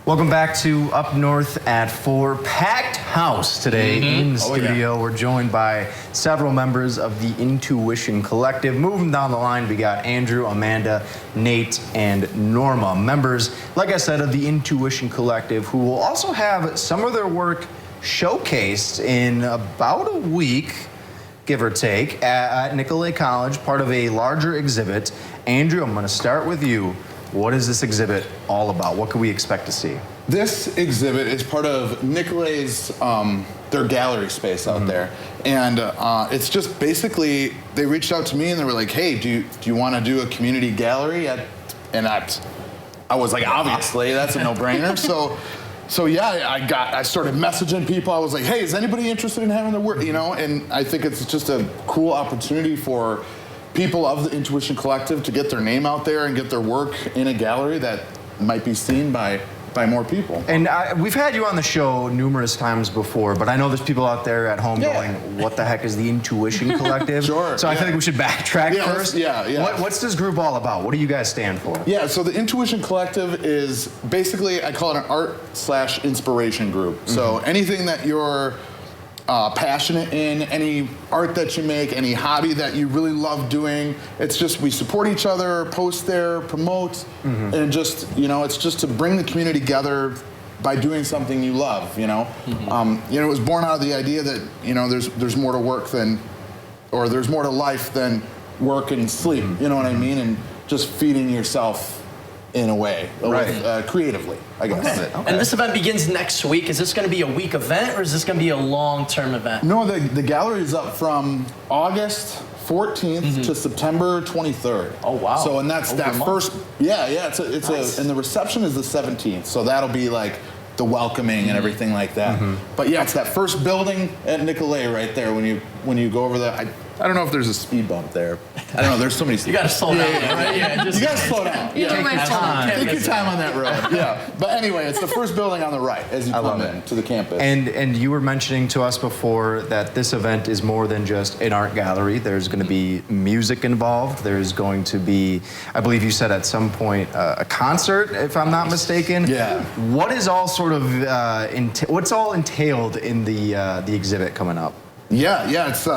Welcome back to Up North at 4. Packed house today in the studio. Yeah. We're joined by several members of the Intuition Collective. Moving down the line, we got Andrew, Amanda, Nate, and Norma. Members, like I said, of the Intuition Collective, who will also have some of their work showcased in about a week, give or take, at Nicolet College, part of a larger exhibit. Andrew, I'm going to start with you. What is this exhibit all about? What can we expect to see? This exhibit is part of Nicolet's, their gallery space out there. And it's just basically, they reached out to me and they were like, hey, do you want to do a community gallery? I was like, obviously, that's a no-brainer. So yeah, I started messaging people. I was like, hey, is anybody interested in having their work? You know, and I think it's just a cool opportunity for people of the Intuition Collective to get their name out there and get their work in a gallery that might be seen by more people. And we've had you on the show numerous times before, but I know there's people out there at home going, what the heck is the Intuition Collective? Sure. So I think we should backtrack first. Yeah. What's this group all about? What do you guys stand for? Yeah, so the Intuition Collective is basically, I call it an art/inspiration group. So anything that you're passionate in, any art that you make, any hobby that you really love doing. It's just, we support each other, post there, promote, and just, you know, it's just to bring the community together by doing something you love, you know? You know, it was born out of the idea that, you know, there's more to work than, or there's more to life than work and sleep, you know what I mean? And just feeding yourself in a way, creatively, I guess. Okay. And this event begins next week. Is this going to be a week event, or is this going to be a long-term event? No, the gallery is up from August 14th to September 23rd. Oh, wow. So, and that's that first, it's nice. And the reception is the 17th, so that'll be like the welcoming and everything like that. But yeah, it's that first building at Nicolet right there when you go over the, I don't know if there's a speed bump there. I don't know, there's so many. You gotta slow down, right? Yeah, you gotta slow down. Take your time. Take your time on that road. Yeah. But anyway, it's the first building on the right as you come in to the campus. And you were mentioning to us before that this event is more than just an art gallery. There's going to be music involved. There's going to be, I believe you said at some point, a concert, if I'm not mistaken. Yeah. What is all sort of, what's all entailed in the exhibit coming up? Yeah, it's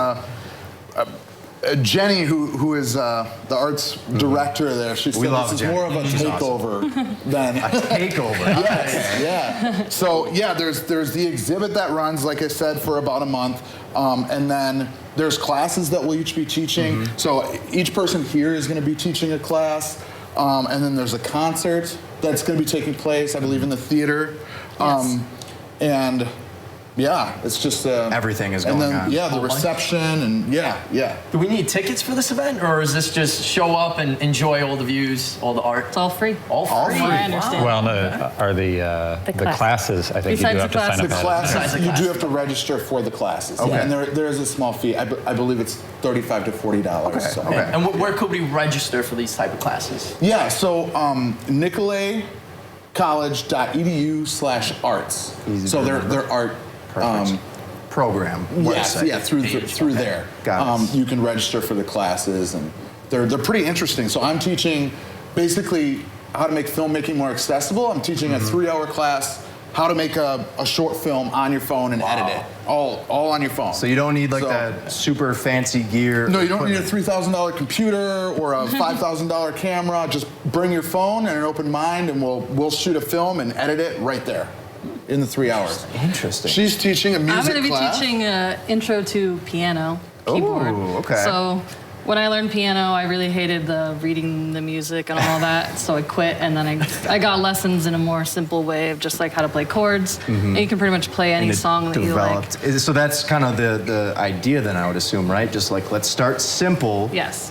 Jenny, who is the arts director there, she said this is more of a takeover than a takeover. Yes, yeah. So yeah, there's the exhibit that runs, like I said, for about a month, and then there's classes that we'll each be teaching. So each person here is going to be teaching a class, and then there's a concert that's going to be taking place, I believe, in the theater, and. Yeah, it's just everything is going on. Yeah, the reception and yeah. Do we need tickets for this event, or is this just show up and enjoy all the views, all the art? It's all free. All free. I understand. Well, no, are the classes? I think you do have to sign up. The classes, you do have to register for the classes. Okay. And there is a small fee. I believe it's $35 to $40. Okay. So. Okay. And where could we register for these type of classes? Yeah. So nicoletcollege.edu/arts. So they're art. Program. Yes, yeah, through there. Got it. You can register for the classes, and they're pretty interesting. So I'm teaching basically how to make filmmaking more accessible. I'm teaching a 3-hour class how to make a short film on your phone and edit it, all on your phone. So you don't need like that super fancy gear. No, you don't need a $3,000 computer or a $5,000 camera. Just bring your phone and an open mind, and we'll shoot a film and edit it right there. In the 3 hours. Interesting. She's teaching a music class. I'm going to be teaching intro to piano, keyboard. Oh, okay. So when I learned piano, I really hated the reading the music and all that, so I quit, and then I got lessons in a more simple way of just like how to play chords, and you can pretty much play any song that you like. So that's kind of the idea then, I would assume, right? Just like, let's start simple,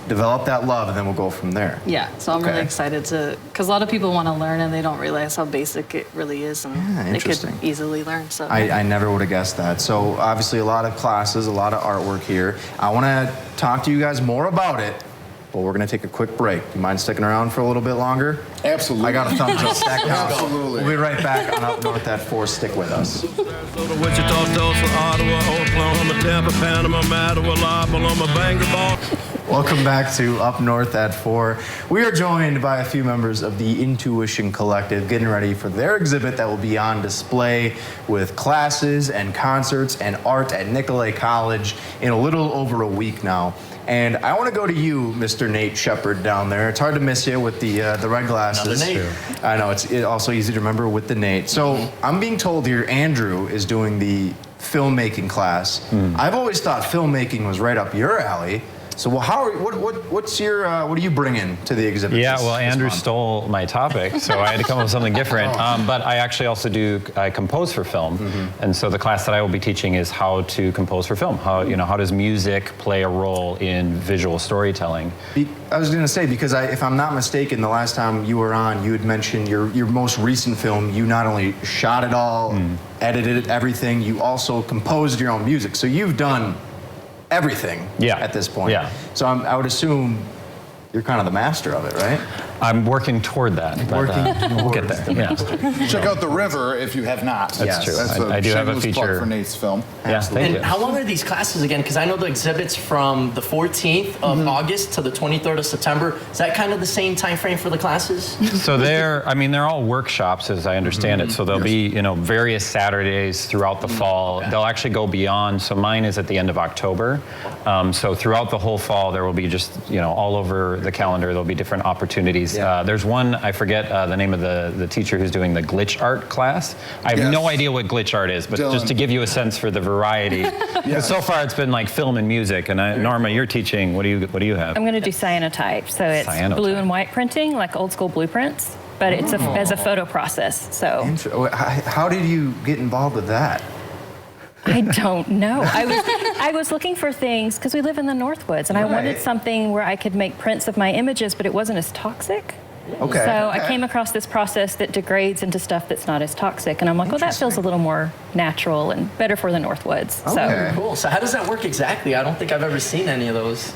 develop that love, and then we'll go from there. Yeah, so I'm really excited because a lot of people want to learn and they don't realize how basic it really is, and they could easily learn. So I never would have guessed that. So obviously a lot of classes, a lot of artwork here. I want to talk to you guys more about it but we're going to take a quick break. Do you mind sticking around for a little bit longer? Absolutely. I got a thumbs up. That counts. Absolutely. We'll be right back on Up North at 4. Stick with us. Wichita, Tulsa, Ottawa, Oklahoma, Tampa, Panama, Mattawa, Loma, Bangor, Boston. Welcome back to Up North at 4. We are joined by a few members of the Intuition Collective getting ready for their exhibit that will be on display with classes and concerts and art at Nicolet College in a little over a week now. And I want to go to you, Mr. Nate Shepard down there. It's hard to miss you with the red glasses. Another Nate. I know, it's also easy to remember with the Nate. So I'm being told here Andrew is doing the filmmaking class. I've always thought filmmaking was right up your alley. So, well, what's your, what are you bringing to the exhibit? Yeah, this Andrew month? stole my topic, so I had to come up with something different. But I actually also I compose for film, and so the class that I will be teaching is how to compose for film. How does music play a role in visual storytelling? I was going to say, because if I'm not mistaken, the last time you were on, you had mentioned your most recent film. You not only shot it all, edited everything, you also composed your own music. So you've done everything at this point. Yeah. So I would assume you're kind of the master of it, right? I'm working toward that. We'll get there. Yeah. Check out The River if you have not. That's true. That's I do have a shameless plug feature for Nate's film. Yeah, thank And you. how long are these classes again? Because I know the exhibit's from the 14th of August to the 23rd of September. Is that kind of the same time frame for the classes? So they're all workshops as I understand it. So there'll be, various Saturdays throughout the fall. They'll actually go beyond. So mine is at the end of October. So throughout the whole fall, there will be just, all over the calendar, there'll be different opportunities. There's one, I forget the name of the teacher who's doing the glitch art class. I have no idea what glitch art is, but just to give you a sense for the variety. Because so far it's been like film and music. And Norma, you're teaching. What do you have? I'm going to do cyanotype. So it's blue and white printing, like old school blueprints, but it's as a photo process. So How did you get involved with that? I don't know. I was looking for things because we live in the Northwoods, and I wanted something where I could make prints of my images, but it wasn't as toxic. Okay. So I came across this process that degrades into stuff that's not as toxic, and I'm like, well, that feels a little more natural and better for the Northwoods. Okay. Cool. So how does that work exactly? I don't think I've ever seen any of those.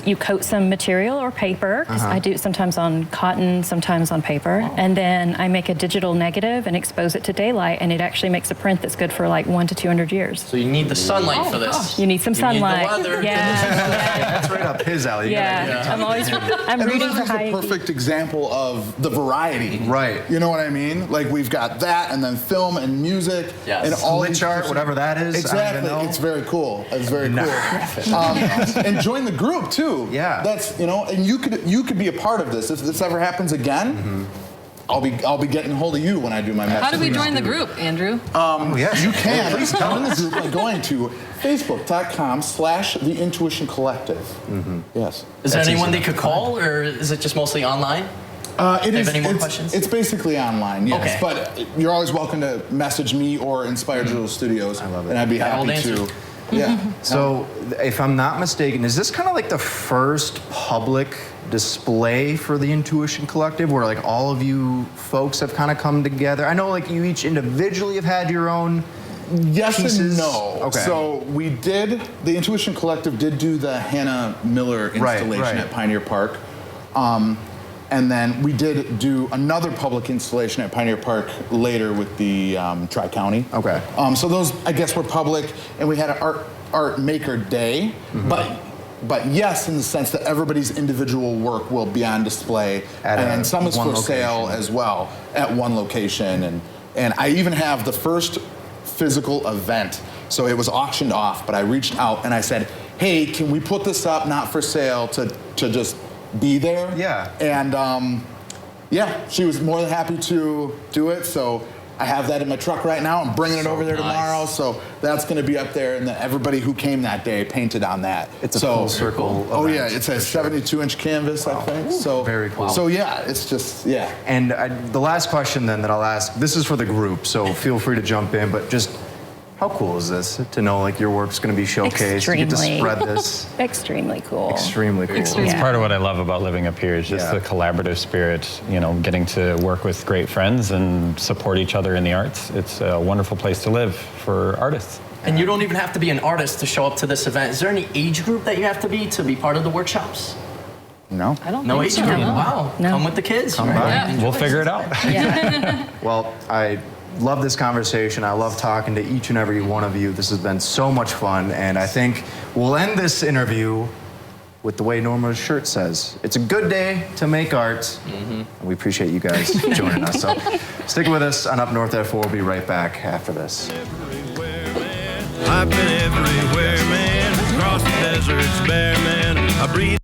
You coat some material or paper. 'Cause I do it sometimes on cotton, sometimes on paper, and then I make a digital negative and expose it to daylight, and it actually makes a print that's good for like 100 to 200 years. So you need the sunlight for this. You need some sunlight. You need the weather. Yeah. That's right up his alley. I'm rooting for This is high. a perfect example of the variety. Right. You know what I mean? Like we've got that, and then film and music, Yes. and all Glitch these art, different- whatever that is. I don't Exactly. even know. It's very cool. It's very cool. And join the group too. Yeah. That's and you could be a part of this if this ever happens again. I'll be getting a hold of you when I do my message. How do we join the group, Andrew? Yes. You can join the group by going to facebook.com/The Intuition Collective. Yes. Is there anyone they could call, or is it just mostly online? It Have is. any more It's, questions? it's basically online, yes. Okay. But you're always welcome to message me or Inspire Digital Studios. I love it. And I'd be Got all happy the to. answers. Yeah. So, if I'm not mistaken, is this kind of like the first public display for the Intuition Collective where like all of you folks have kind of come together? I know like you each individually have had your own Yes pieces. and no. Okay. So the Intuition Collective did do the Hannah Miller installation right. at Pioneer Park. And then we did do another public installation at Pioneer Park later with the Tri-County. Okay. So those, I guess, were public, and we had an art maker day. But yes, in the sense that everybody's individual work will be on display, and some is one for sale location. as well at one location. And I even have the first physical event. So it was auctioned off, but I reached out and I said, hey, can we put this up, not for sale, to just be there? Yeah. And she was more than happy to do it. So I have that in my truck right now. I'm bringing it over there tomorrow. So that's going to be up there, and everybody who came that day painted on that. It's a full circle Oh event, yeah, it's a 72-inch canvas, I think. So very cool. So yeah, it's just And the last question then that I'll ask, this is for the group, so feel free to jump in, but just how cool is this to know like your work's going to be showcased? You get to Extremely. spread this. Extremely cool. Extremely cool. It's part of what I love about living up here is just the collaborative spirit, getting to work with great friends and support each other in the arts. It's a wonderful place to live for artists. And you don't even have to be an artist to show up to this event. Is there any age group that you have to be part of the workshops? No. I don't No think age so. group. No. Wow. No. Come with the kids. Come right? by. Yeah. We'll figure it out. Yeah. Well, I love this conversation. I love talking to each and every one of you. This has been so much fun, and I think we'll end this interview with the way Norma's shirt says. It's a good day to make art, and we appreciate you guys joining us. So stick with us on Up North at 4. We'll be right back after this. I've been everywhere, man. Across the deserts bare, man. I breathe.